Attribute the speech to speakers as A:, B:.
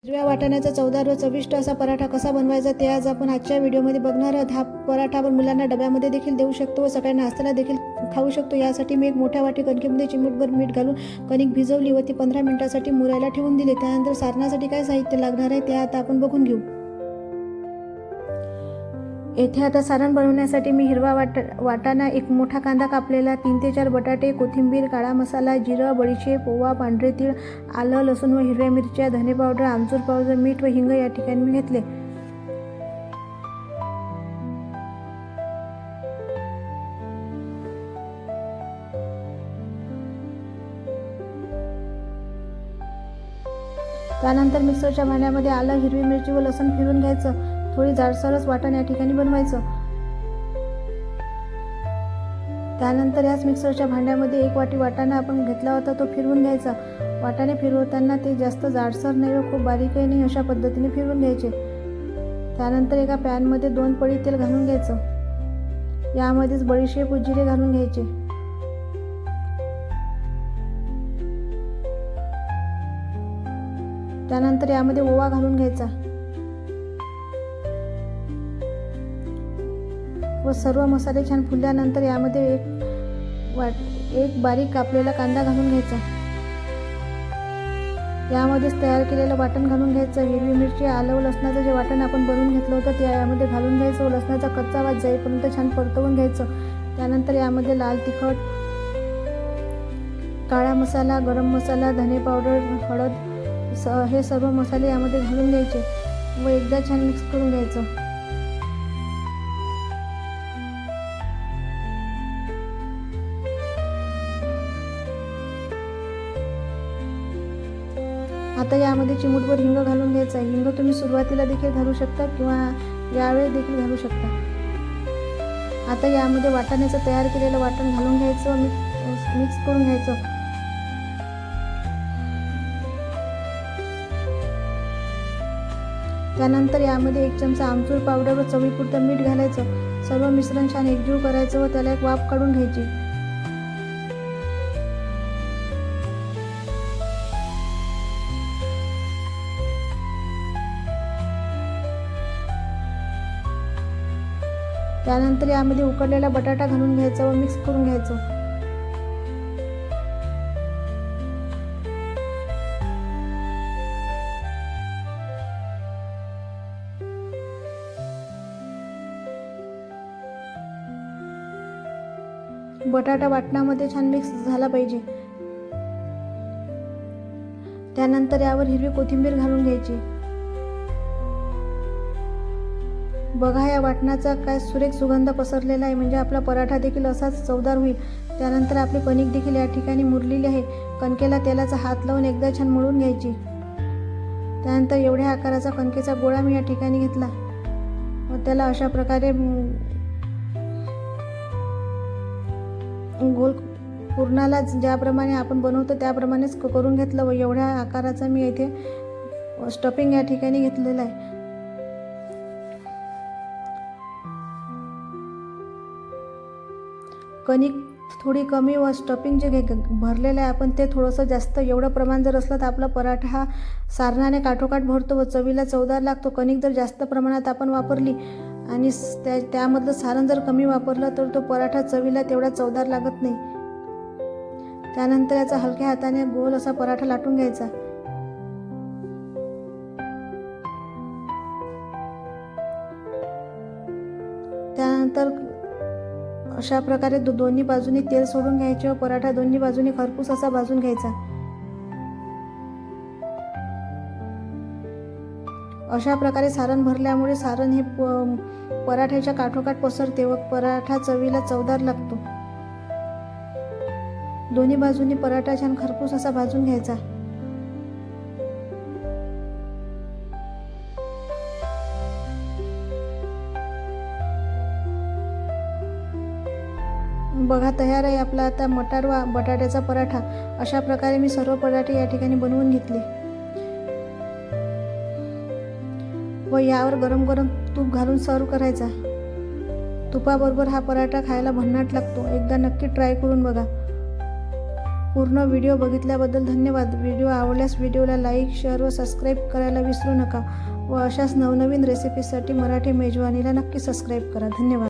A: हिरव्या वाटाण्याचा चवदार व चविष्ट असा पराठा कसा बनवायचा ते आज आपण आजच्या व्हिडिओमध्ये बघणार आहोत. हा पराठा आपण मुलांना डब्यामध्ये देखील देऊ शकतो व सकाळी नाश्त्याला देखील खाऊ शकतो. यासाठी मी एक मोठ्या वाटी कणकेमध्ये चिमूटभर मीठ घालून कणिक भिजवली व ती 15 मिनिटांसाठी मुरायला ठेवून दिली. त्यानंतर सारणासाठी काय साहित्य लागणार आहे ते आता आपण बघून घेऊ. येथे आता सारण बनवण्यासाठी मी हिरवा वाटाणा, एक मोठा कांदा कापलेला, 3 ते 4 बटाटे, कोथिंबीर, काळा मसाला, जिरं, बडीशेप, ओवा, पांढरे तीळ, आलं, लसूण व हिरव्या मिरच्या, धने पावडर, आमचूर पावडर, मीठ व हिंग या ठिकाणी मी घेतले. त्यानंतर मिक्सरच्या भांड्यामध्ये आलं, हिरवी मिरची व लसूण फिरून घ्यायचं. थोडी जाडसरच वाटण या ठिकाणी बनवायचं. त्यानंतर याच मिक्सरच्या भांड्यामध्ये 1 वाटी वाटाणा आपण घेतला होता तो फिरवून घ्यायचा. वाटाणे फिरवताना ते जास्त जाडसर नाही व खूप बारीकही नाही अशा पद्धतीने फिरवून घ्यायचे. त्यानंतर एका पॅनमध्ये 2 पळी तेल घालून घ्यायचं. यामध्येच बडीशेप व जिरे घालून घ्यायचे. त्यानंतर यामध्ये ओवा घालून घ्यायचा व सर्व मसाले छान फुलल्यानंतर यामध्ये एक बारीक कापलेला कांदा घालून घ्यायचा. यामध्येच तयार केलेलं वाटण घालून घ्यायचं. हिरवी मिरची, आलं व लसणाचं जे वाटण आपण बनवून घेतलं होतं ते यामध्ये घालून घ्यायचं व लसणाचा कच्चा वास जाईपर्यंत छान परतवून घ्यायचं. त्यानंतर यामध्ये लाल तिखट, काळा मसाला, गरम मसाला, धने पावडर, हळद हे सर्व मसाले यामध्ये घालून घ्यायचे व एकदा छान मिक्स करून घ्यायचं. आता यामध्ये चिमूटभर हिंग घालून घ्यायचा. हिंग तुम्ही सुरुवातीला देखील घालू शकता किंवा यावेळी देखील घालू शकता. आता यामध्ये वाटाण्याचं तयार केलेलं वाटण घालून घ्यायचं, मिक्स करून घ्यायचं. त्यानंतर यामध्ये 1 चमचा आमचूर पावडर व चवीपुरतं मीठ घालायचं. सर्व मिश्रण छान एकजीव करायचं व त्याला एक वाफ काढून घ्यायची. त्यानंतर यामध्ये उकडलेला बटाटा घालून घ्यायचा व मिक्स करून घ्यायचं. बटाटा वाटणामध्ये छान मिक्स झाला पाहिजे. त्यानंतर यावर हिरवी कोथिंबीर घालून घ्यायची. बघा या वाटणाचा काय सुरेख सुगंध पसरलेला आहे, म्हणजे आपला पराठा देखील असाच चवदार होईल. त्यानंतर आपली कणिक देखील या ठिकाणी मुरलेली आहे. कणकेला तेलाचा हात लावून एकदा छान मळून घ्यायची. त्यानंतर एवढ्या आकाराचा कणकेचा गोळा मी या ठिकाणी घेतला व त्याला अशा प्रकारे गोल पूर्णाला ज्याप्रमाणे आपण बनवतो त्याप्रमाणेच करून घेतलं व एवढ्या आकाराचा मी इथे स्टफिंग या ठिकाणी घेतलेला आहे. कणिक थोडी कमी व स्टफिंग जे भरलेलं आहे आपण ते थोडंसं जास्त, एवढं प्रमाण जर असलं तर आपला पराठा हा सारणाने काठोकाठ भरतो व चवीला चवदार लागतो. कणिक जर जास्त प्रमाणात आपण वापरली आणि त्यामधलं सारण जर कमी वापरलं तर तो पराठा चवीला तेवढा चवदार लागत नाही. त्यानंतर याचा हलक्या हाताने गोल असा पराठा लाटून घ्यायचा. त्यानंतर अशा प्रकारे दोन्ही बाजूनी तेल सोडून घ्यायचे व पराठा दोन्ही बाजूनी खरपूस असा भाजून घ्यायचा. अशा प्रकारे सारण भरल्यामुळे सारण हे पराठ्याच्या काठोकाठ पसरते व पराठा चवीला चवदार लागतो. दोन्ही बाजूनी पराठा छान खरपूस असा भाजून घ्यायचा. बघा तयार आहे आपला आता मटार व बटाट्याचा पराठा. अशा प्रकारे मी सर्व पराठे या ठिकाणी बनवून घेतले व यावर गरम गरम तूप घालून सर्व करायचा. तुपाबरोबर हा पराठा खायला भन्नाट लागतो. एकदा नक्की ट्राय करून बघा. पूर्ण व्हिडिओ बघितल्याबद्दल धन्यवाद. व्हिडिओ आवडल्यास व्हिडिओला लाईक, शेअर व सबस्क्राईब करायला विसरू नका व अशाच नवनवीन रेसिपीसाठी मराठी मेजवानीला नक्की सबस्क्राईब करा. धन्यवाद.